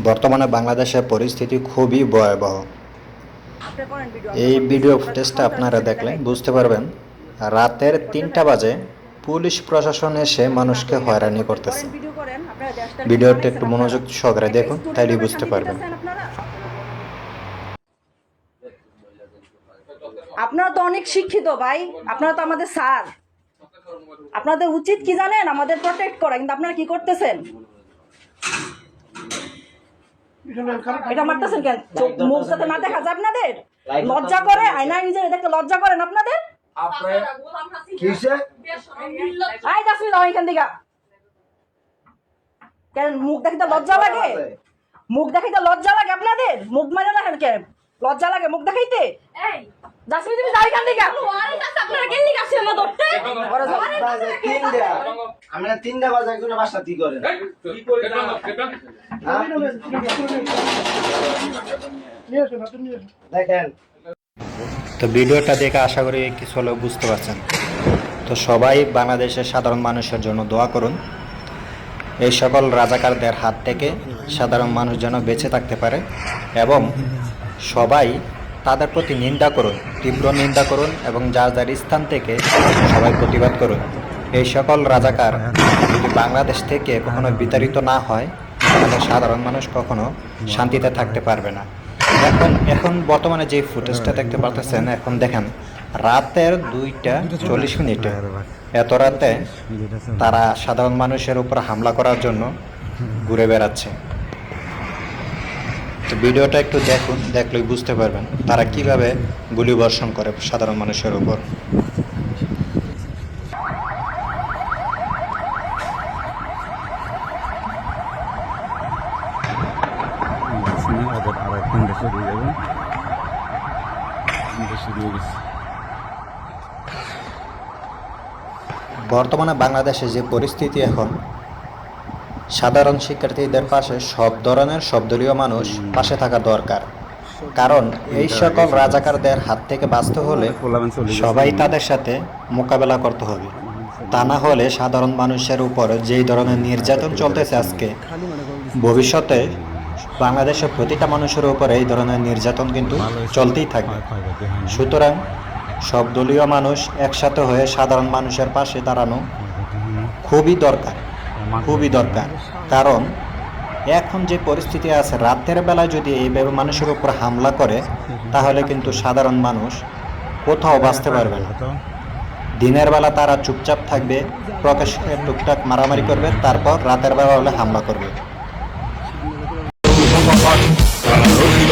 বর্তমানে বাংলাদেশের পরিস্থিতি খুবই ভয়াবহ। এই ভিডিও ফুটেজটা আপনারা দেখলে বুঝতে পারবেন রাতের ৩টা বাজে পুলিশ প্রশাসন এসে মানুষকে হয়রানি করতেছে। ভিডিওটা একটু মনোযোগ সহকারে দেখুন, তাইলেই বুঝতে পারবেন। আপনারা তো অনেক শিক্ষিত ভাই, আপনারা তো আমাদের স্যার, আপনাদের উচিত কি জানেন, আমাদের প্রোটেক্ট করা, কিন্তু আপনারা কি করতেছেন? এটা মারতেছেন কেন? মুখ যাতে না দেখা যায় আপনাদের লজ্জা করে? আয়নায় নিজের দেখতে লজ্জা করেন আপনাদের? কেন মুখ দেখিতে লজ্জা লাগে? মুখ দেখাইতে লজ্জা লাগে আপনাদের? মুখ মানে না কেন? লজ্জা লাগে মুখ দেখাইতে? তো ভিডিওটা দেখে আশা করি কিছু হলেও বুঝতে পারছেন। তো সবাই বাংলাদেশের সাধারণ মানুষের জন্য দোয়া করুন, এই সকল রাজাকারদের হাত থেকে সাধারণ মানুষ যেন বেঁচে থাকতে পারে, এবং সবাই তাদের প্রতি নিন্দা করুন, তীব্র নিন্দা করুন, এবং যার যার স্থান থেকে সবাই প্রতিবাদ করুন। এই সকল রাজাকার যদি বাংলাদেশ থেকে কখনো বিতাড়িত না হয়, তাহলে সাধারণ মানুষ কখনো শান্তিতে থাকতে পারবে না। এখন বর্তমানে যে ফুটেজটা দেখতে পাচ্ছেন, এখন দেখেন রাতের 2:40 এত রাতে তারা সাধারণ মানুষের উপর হামলা করার জন্য ঘুরে বেড়াচ্ছে। তো ভিডিওটা একটু দেখুন, দেখলেই বুঝতে পারবেন তারা কিভাবে গুলিবর্ষণ করে সাধারণ মানুষের উপর। বর্তমানে বাংলাদেশে যে পরিস্থিতি, এখন সাধারণ শিক্ষার্থীদের পাশে সব ধরনের সব দলীয় মানুষ পাশে থাকা দরকার। কারণ এই সকল রাজাকারদের হাত থেকে বাঁচতে হলে সবাই তাদের সাথে মোকাবেলা করতে হবে। তা না হলে সাধারণ মানুষের উপর যেই ধরনের নির্যাতন চলতেছে আজকে, ভবিষ্যতে বাংলাদেশের প্রতিটা মানুষের উপর এই ধরনের নির্যাতন কিন্তু চলতেই থাকবে। সুতরাং সব দলীয় মানুষ একসাথে হয়ে সাধারণ মানুষের পাশে দাঁড়ানো খুবই দরকার, খুবই দরকার। কারণ এখন যে পরিস্থিতি আছে, রাতের বেলায় যদি এইভাবে মানুষের উপর হামলা করে, তাহলে কিন্তু সাধারণ মানুষ কোথাও বাঁচতে পারবে না। দিনের বেলা তারা চুপচাপ থাকবে, প্রকাশ্যে টুকটাক মারামারি করবে, তারপর রাতের বেলা হলে হামলা করবে। কারা রইল